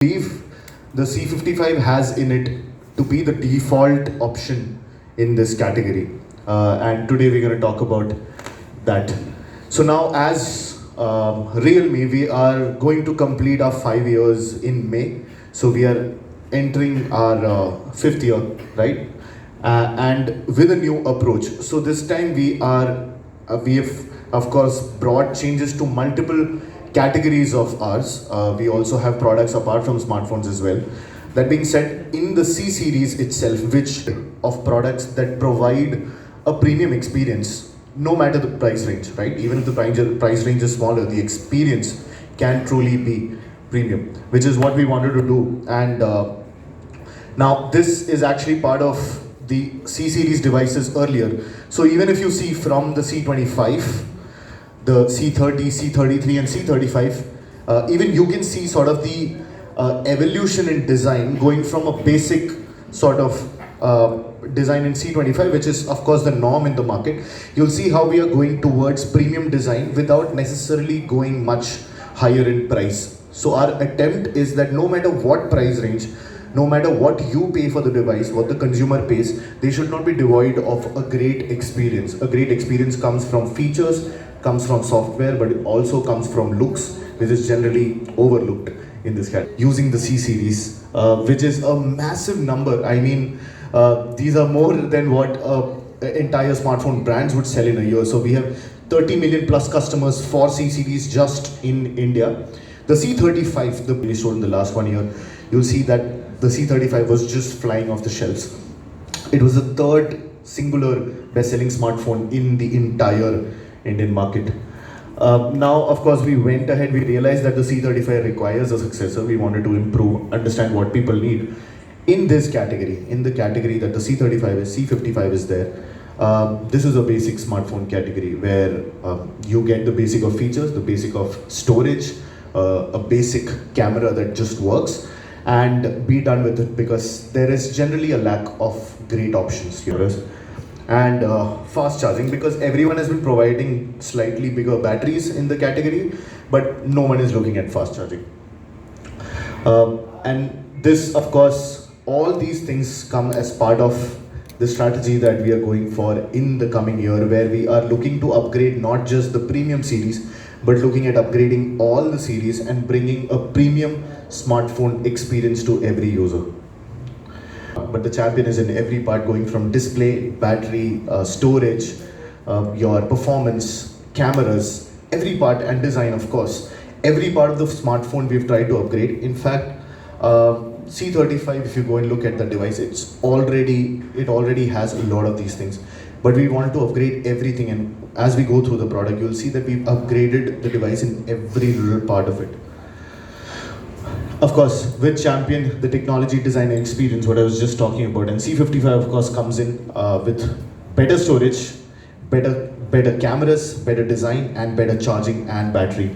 believe the C55 has in it to be the default option in this category. And today we're going to talk about that. So now as Realme, we are going to complete our 5 years in May. So we are entering our 5th year, right? And with a new approach. So this time we have of course brought changes to multiple categories of ours. We also have products apart from smartphones as well. That being said, in the C series itself, which of products that provide a premium experience, no matter the price range, right? Even if the price range is smaller, the experience can truly be premium, which is what we wanted to do. And now this is actually part of the C series devices earlier. So even if you see from the C25, the C30, C33 and C35, even you can see sort of the evolution in design going from a basic sort of design in C25, which is of course the norm in the market. You'll see how we are going towards premium design without necessarily going much higher in price. So our attempt is that no matter what price range, no matter what you pay for the device, what the consumer pays, they should not be devoid of a great experience. A great experience comes from features, comes from software, but it also comes from looks, which is generally overlooked in this category. Using the C series, which is a massive number. I mean, these are more than what entire smartphone brands would sell in a year. So we have 30 million plus customers for C series just in India. The C35, the we sold in the last 1 year, you'll see that the C35 was just flying off the shelves. It was the third singular best-selling smartphone in the entire Indian market. Now, of course, we went ahead, we realized that the C35 requires a successor. We wanted to improve, understand what people need in this category, in the category that the C35 is, C55 is there. This is a basic smartphone category where you get the basic of features, the basic of storage, a basic camera that just works, and be done with it, because there is generally a lack of great options here. And fast charging, because everyone has been providing slightly bigger batteries in the category, but no one is looking at fast charging. And this, of course, all these things come as part of the strategy that we are going for in the coming year, where we are looking to upgrade not just the premium series, but looking at upgrading all the series and bringing a premium smartphone experience to every user. But the champion is in every part, going from display, battery, storage, your performance, cameras, every part, and design, of course. Every part of the smartphone we've tried to upgrade. In fact, C35, if you go and look at the device, it already has a lot of these things. But we want to upgrade everything, and as we go through the product, you'll see that we've upgraded the device in every little part of it. Of course, with Champion, the technology, design and experience, what I was just talking about, and C55 of course comes in with better storage, better cameras, better design, and better charging and battery.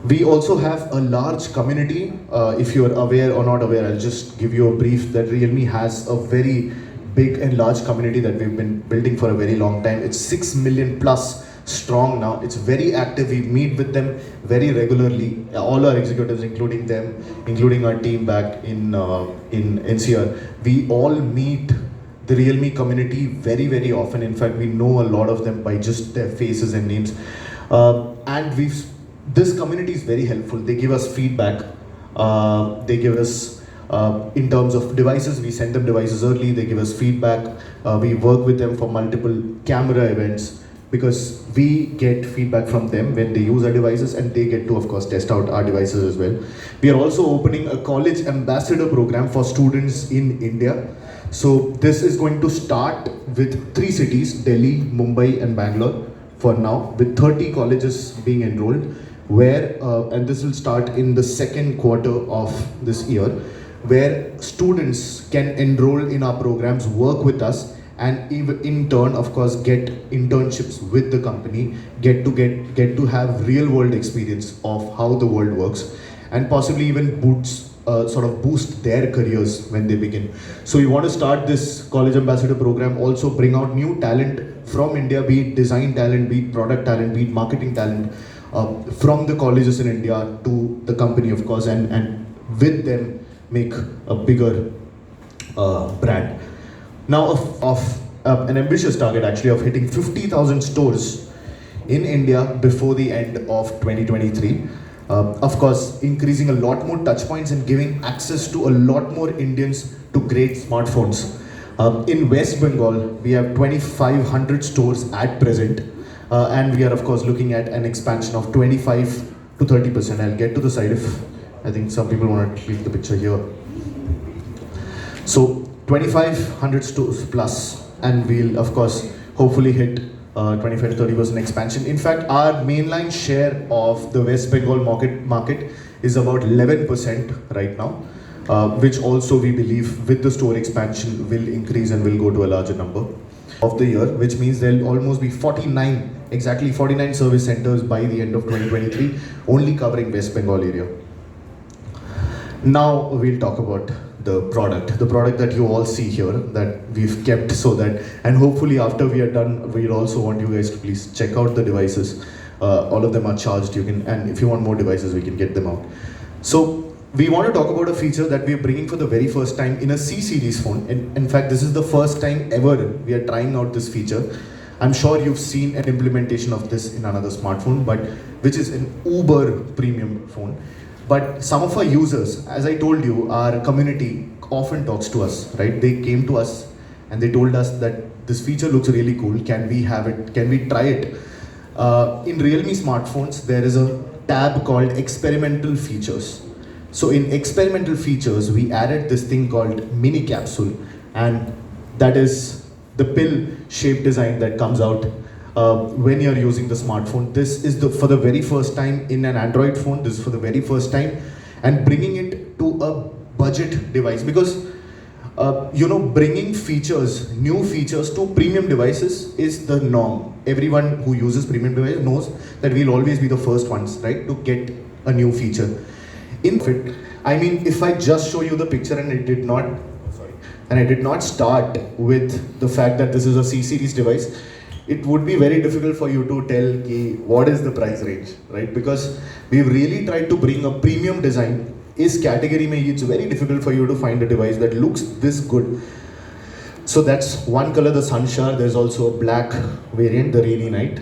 We also have a large community. If you're aware or not aware, I'll just give you a brief that Realme has a very big and large community that we've been building for a very long time. It's 6 million plus strong now. It's very active. We meet with them very regularly. All our executives, including them, including our team back in NCR, we all meet the Realme community very, very often. In fact, we know a lot of them by just their faces and names. And this community is very helpful. They give us feedback. They give us in terms of devices, we send them devices early, they give us feedback, we work with them for multiple camera events, because we get feedback from them when they use our devices, and they get to, of course, test out our devices as well. We are also opening a college ambassador program for students in India. So this is going to start with 3 cities, Delhi, Mumbai and Bangalore for now, with 30 colleges being enrolled, where, and this will start in the 2nd quarter of this year, where students can enroll in our programs, work with us, and in turn, of course, get internships with the company, get to have real world experience of how the world works, and possibly even boost their careers when they begin. So we want to start this college ambassador program, also bring out new talent from India, be it design talent, be it product talent, be it marketing talent, from the colleges in India to the company, of course, and with them make a bigger brand. Now of an ambitious target actually of hitting 50,000 stores in India before the end of 2023. Of course, increasing a lot more touch points and giving access to a lot more Indians to great smartphones. In West Bengal, we have 2,500 stores at present, and we are of course looking at an expansion of 25 to 30%. I'll get to the side if I think some people want to leave the picture here. So 2,500 stores plus, and we'll of course hopefully hit 25 to 30% expansion. In fact, our mainline share of the West Bengal market is about 11% right now, which also we believe with the store expansion will increase and will go to a larger number of the year, which means there'll almost be 49 service centers by the end of 2023, only covering West Bengal area. Now we'll talk about the product that you all see here that we've kept so that, and hopefully after we are done, we'll also want you guys to please check out the devices. All of them are charged, you can, and if you want more devices, we can get them out. So we want to talk about a feature that we're bringing for the very first time in a C series phone. In fact, this is the first time ever we are trying out this feature. I'm sure you've seen an implementation of this in another smartphone, but which is an uber premium phone. But some of our users, as I told you, our community often talks to us, right? They came to us and they told us that this feature looks really cool. Can we have it? Can we try it? In Realme smartphones, there is a tab called experimental features. So in experimental features, we added this thing called mini capsule, and that is the pill shaped design that comes out when you're using the smartphone. This is for the very first time in an Android phone. This is for the very first time, and bringing it to a budget device, because bringing new features to premium devices is the norm. Everyone who uses premium devices knows that we'll always be the first ones, right, to get a new feature. In fit, I mean, if I just show you the picture and I did not start with the fact that this is a C series device, it would be very difficult for you to tell what is the price range, right? Because we've really tried to bring a premium design. Is category mein, it's very difficult for you to find a device that looks this good. So that's one color, the Sunshine. There's also a black variant, the Rainy Night.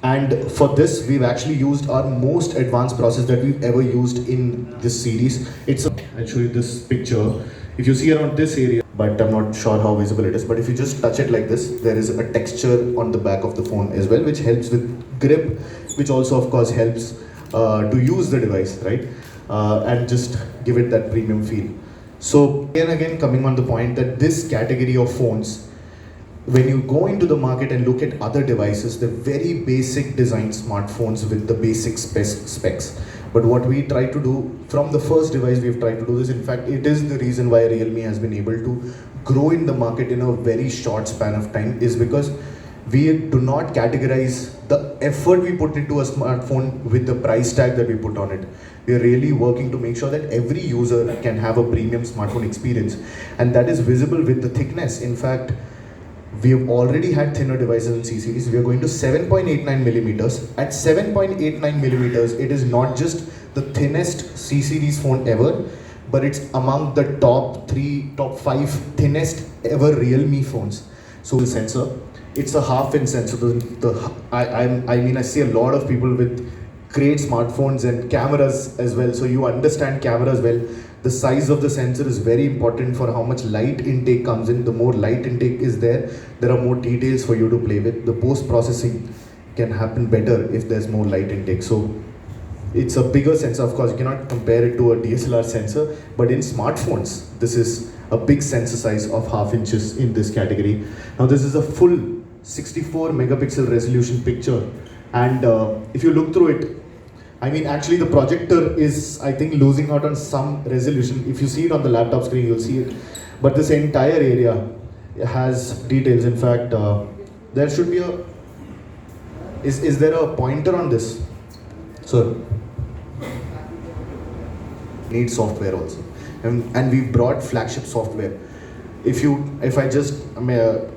And for this, we've actually used our most advanced process that we've ever used in this series. I'll show you this picture. If you see around this area, but I'm not sure how visible it is, but if you just touch it like this, there is a texture on the back of the phone as well, which helps with grip, which also of course helps to use the device, right? And just give it that premium feel. So again, coming on the point that this category of phones, when you go into the market and look at other devices, they're very basic design smartphones with the basic specs. But what we try to do from the first device, we've tried to do this. In fact, it is the reason why Realme has been able to grow in the market in a very short span of time, is because we do not categorize the effort we put into a smartphone with the price tag that we put on it. We are really working to make sure that every user can have a premium smartphone experience, and that is visible with the thickness. In fact, we have already had thinner devices in C series. We are going to 7.89 millimeters. At 7.89 millimeters, it is not just the thinnest C series phone ever, but it's among the top 5 thinnest ever Realme phones. So the sensor, it's a half-inch sensor. I see a lot of people with great smartphones and cameras as well. So you understand cameras well. The size of the sensor is very important for how much light intake comes in. The more light intake is there are more details for you to play with. The post-processing can happen better if there's more light intake. So it's a bigger sensor. Of course, you cannot compare it to a DSLR sensor, but in smartphones, this is a big sensor size of half inches in this category. Now this is a full 64 megapixel resolution picture. And if you look through it, I mean, actually the projector is, I think, losing out on some resolution. If you see it on the laptop screen, you'll see it. But this entire area has details. In fact, there should be is there a pointer on this? So, need software also. And we've brought flagship software. If I just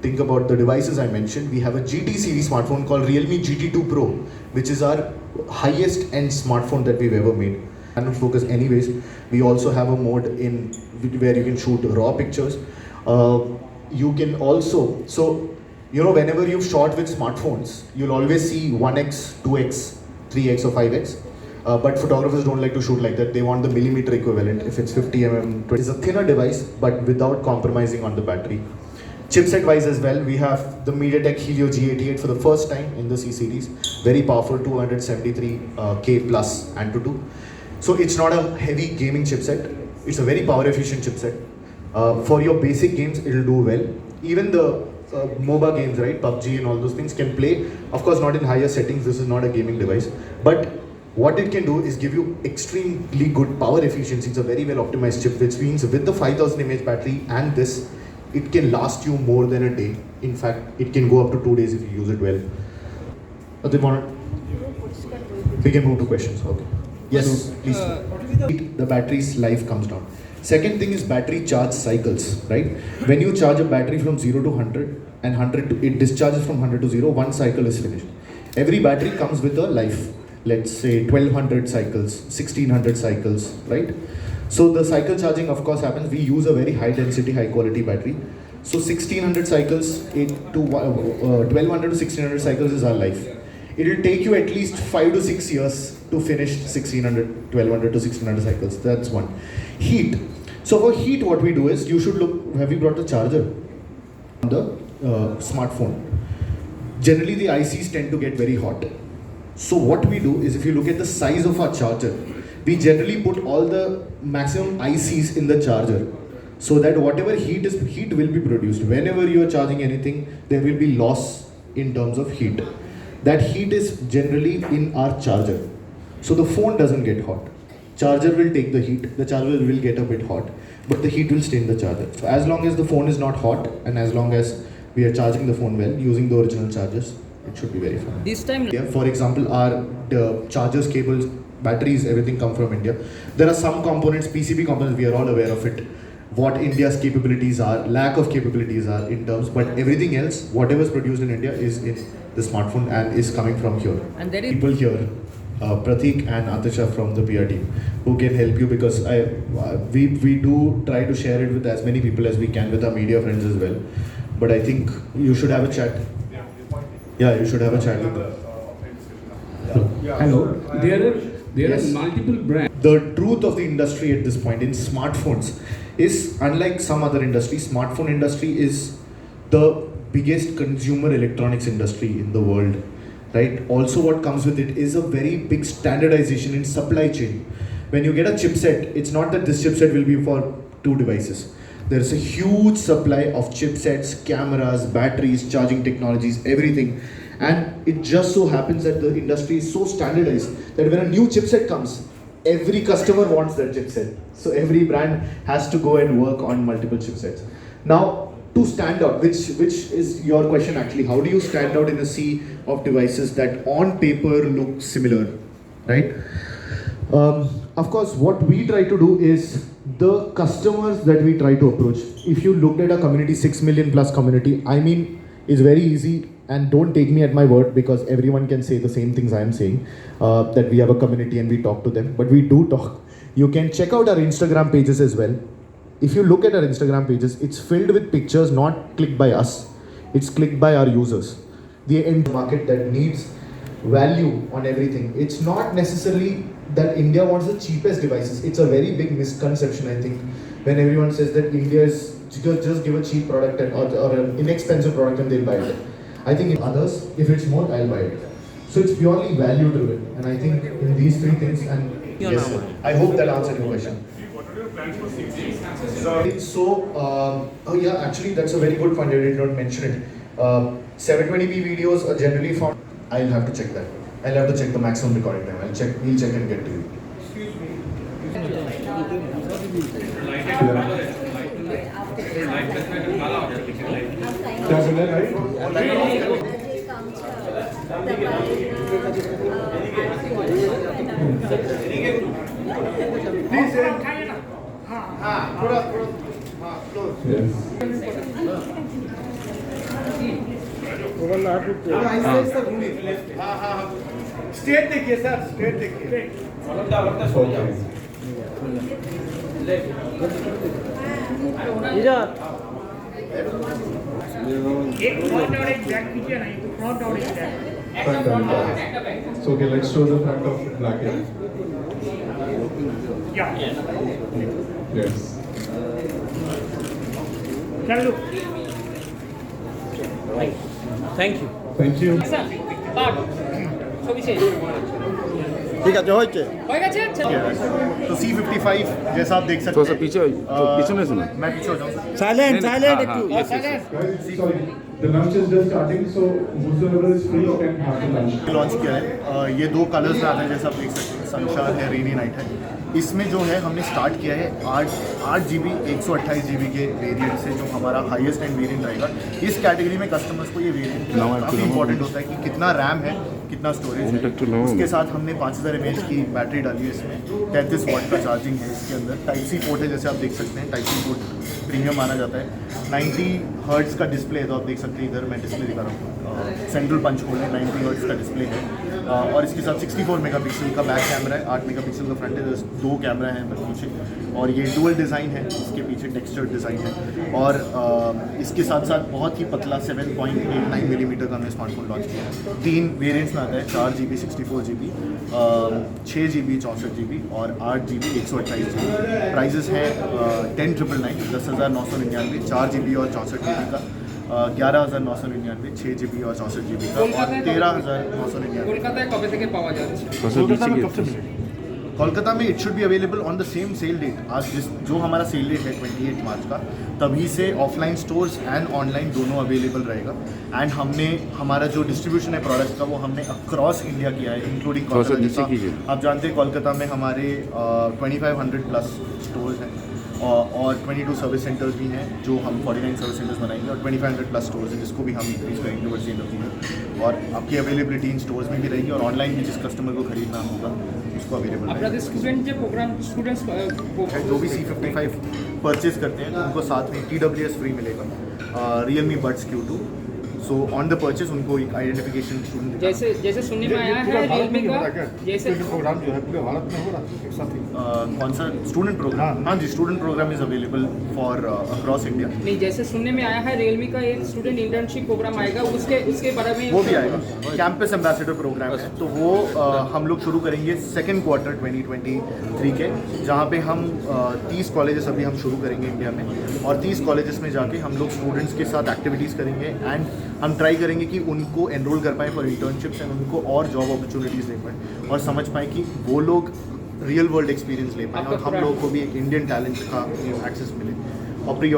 think about the devices I mentioned, we have a GT series smartphone called Realme GT2 Pro, which is our highest end smartphone that we've ever made. random focus anyways. We also have a mode in where you can shoot raw pictures. You can also, so you know, whenever you've shot with smartphones, you'll always see 1x, 2x, 3x or 5x. But photographers don't like to shoot like that. They want the millimeter equivalent. If it's 50 mm, it's a thinner device, but without compromising on the battery. Chipset wise as well, we have the MediaTek Helio G88 for the first time in the C series. Very powerful, 273K plus Antutu. So it's not a heavy gaming chipset. It's a very power efficient chipset. For your basic games, it'll do well. Even the MOBA games, right, PUBG and all those things can play. Of course, not in higher settings. This is not a gaming device, but what it can do is give you extremely good power efficiency. It's a very well optimized chip, which means with the 5000 mAh battery and this, it can last you more than a day. In fact, it can go up to 2 days if you use it well. We can move to questions. Okay. Yes, please. The battery's life comes down. Second thing is battery charge cycles, right? When you charge a battery from 0 to 100 and 100 to, it discharges from 100 to 0, one cycle is finished. Every battery comes with a life. Let's say 1200 cycles, 1600 cycles, right? So the cycle charging of course happens. We use a very high density, high quality battery. So 1600 cycles, 1200 to 1600 cycles is our life. It will take you at least 5 to 6 years to finish 1600, 1200 to 1600 cycles. That's one. Heat. So for heat, what we do is, you should look, have you brought the charger on the smartphone? Generally the ICs tend to get very hot. So what we do is, if you look at the size of our charger, we generally put all the maximum ICs in the charger, so that whatever heat will be produced. Whenever you are charging anything, there will be loss in terms of heat. That heat is generally in our charger. So the phone doesn't get hot. Charger will take the heat, the charger will get a bit hot, but the heat will stay in the charger. So as long as the phone is not hot, and as long as we are charging the phone well, using the original chargers, it should be very fine. This time, yeah, for example, our chargers, cables, batteries, everything come from India. There are some components, PCB components, we are all aware of it. What India's capabilities are, lack of capabilities are in terms, but everything else, whatever is produced in India is in the smartphone and is coming from here. and there is People here, Pratik and Atisha from the PR team, who can help you, because we do try to share it with as many people as we can, with our media friends as well. But I think you should have a chat. Yeah, you should have a chat with them. Hello. There Yes. are multiple brands. The truth of the industry at this point in smartphones is, unlike some other industry, smartphone industry is the biggest consumer electronics industry in the world, right? Also what comes with it is a very big standardization in supply chain. When you get a chipset, it's not that this chipset will be for 2 devices. There is a huge supply of chipsets, cameras, batteries, charging technologies, everything. And it just so happens that the industry is so standardized that when a new chipset comes, every customer wants that chipset. So every brand has to go and work on multiple chipsets. Now, to stand out, which is your question actually, how do you stand out in a sea of devices that on paper look similar, right? Of course, what we try to do is the customers that we try to approach. If you looked at a community, 6 million plus community, I mean, it's very easy. And don't take me at my word, because everyone can say the same things I am saying, that we have a community and we talk to them, but we do talk. You can check out our Instagram pages as well. If you look at our Instagram pages, it's filled with pictures not clicked by us, it's clicked by our users. The end market that needs value on everything. It's not necessarily that India wants the cheapest devices. It's a very big misconception, I think, when everyone says that India is just give a cheap product or an inexpensive product and they'll buy it. I think in others, if it's more, I'll buy it. So it's purely value driven, and I think in these 3 things, and yes, sir. I hope that answered your question. What are your plans for 6G? So, oh yeah, actually that's a very good point. I did not mention it. 720p videos are generally found. I'll have to check that. I'll have to check the maximum recording time. We'll check and get to you. Overlap with straight देखिए sir, straight देखिए। एक front और एक back पीछे नहीं, तो front और एक back. Front and back. So okay, let's show the front of black hair. या Yes. चलो থ্যাংক ইউ Thank you. ছবি শেষ ঠিক আছে হয়েছে হয়ে গেছে तो C55 जैसा आप देख सकते थोड़ा सा हैं पीछे पीछे में सुना मैं पीछे हो जाऊँ সাইলেন্ট সাইলেন্ট हाँ, একটু हाँ, yes, yes, yes. Sorry, the lunch is just starting, so whosoever is free can have the lunch. Launch किया है ये दो कलर्स में आते हैं जैसा आप देख सकते हैं, सनशार है, रेनी नाइट है। इसमें जो है हमने स्टार्ट किया है 8 GB 128 GB के वेरिएंट से, जो हमारा हाईएस्ट एंड वेरिएंट रहेगा। इस कैटेगरी में कस्टमर्स को ये वेरिएंट काफ़ी इंपॉर्टेंट होता है कि कितना रैम है, कितना स्टोरेज है। उसके साथ हमने 5000 mAh की बैटरी डाली है इसमें, 33 वाट का चार्जिंग है इसके अंदर। टाइप सी पोर्ट है जैसे आप देख सकते हैं, टाइप सी पोर्ट प्रीमियम माना जाता है। 90 हर्ट्ज़ का डिस्प्ले है, तो आप देख सकते हैं इधर मैं डिस्प्ले दिखा रहा हूँ, सेंट्रल पंच होल है, 90 हर्ट्ज़ का डिस्प्ले है। और इसके साथ 64 मेगापिक्सल का बैक कैमरा है, 8 मेगापिक्सल का फ्रंट है, 2 कैमरा है पीछे, और ये डुअल डिज़ाइन है, इसके पीछे टेक्सचर्ड डिज़ाइन है। और इसके साथ साथ बहुत ही पतला 7.89 मिलीमीटर का हमने स्मार्टफोन लॉन्च किया है। 3 वेरिएंट्स में आता है, 4 GB 64 GB, 6 GB 64 GB और 8 GB 128 GB। प्राइजेस हैं 10,999, 10,999, 4 GB और 64 GB का, 11,999, 6 GB और 64 GB का, और 13,999। কলকাতায় কবে থেকে পাওয়া যাচ্ছে थोड़ा सा पीछे की कोलकाता में it should be available on the same sale date, आज जो हमारा सेल डेट है 28 मार्च का, तभी से ऑफलाइन स्टोर्स एंड ऑनलाइन दोनों अवेलेबल रहेगा। एंड हमने हमारा जो डिस्ट्रीब्यूशन है प्रोडक्ट का, वो हमने अक्रॉस इंडिया किया है, इंक्लूडिंग थोड़ा सा कोलकाता। नीचे कीजिए। आप जानते हैं कोलकाता में हमारे 2500 प्लस स्टोर्स हैं, और 22 सर्विस सेंटर्स भी हैं, जो हम 49 सर्विस सेंटर्स बनाएंगे, और 2500 प्लस स्टोर्स हैं, जिसको भी हम इंक्रीज करेंगे word end of the year. और आपकी अवेलेबिलिटी इन स्टोर्स में भी रहेगी, और ऑनलाइन भी जिस कस्टमर को खरीदना होगा उसको अवेलेबल আপনাদের স্টুডেন্ট যে প্রোগ্রাম स्टूडेंट्स जो भी C55 परचेज करते हैं तो उनको साथ में TWS फ्री मिलेगा, Realme Buds Q2। So on the purchase उनको एक आइडेंटिफिकेशन स्टूडेंट जैसे जैसे सुनने में आया है रियलमी का जैसे प्रोग्राम जो है पूरे भारत में हो रहा है एक साथ ही। कौन सा स्टूडेंट प्रोग्राम? हाँ जी, student program is available for across India. नहीं, जैसे सुनने में आया है रियलमी का एक स्टूडेंट इंटर्नशिप प्रोग्राम आएगा, उसके उसके बारे में वो भी आएगा, कैंपस एम्बेसडर प्रोग्राम है, तो वो हम लोग शुरू करेंगे सेकेंड क्वार्टर 2023 के, जहाँ पे हम 30 कॉलेजेस अभी हम शुरू करेंगे इंडिया में, और 30 कॉलेजेस में जाके हम लोग स्टूडेंट्स के साथ एक्टिविटीज़ करेंगे, एंड हम ट्राई करेंगे कि उनको एनरोल कर पाएँ फॉर इंटर्नशिप्स, एंड उनको और जॉब अपॉर्चुनिटीज़ दे पाएँ, और समझ पाएँ कि वो लोग रियल वर्ल्ड एक्सपीरियंस ले पाएँ, और हम लोगों को भी एक इंडियन टैलेंट का एक्सेस मिले। और प्री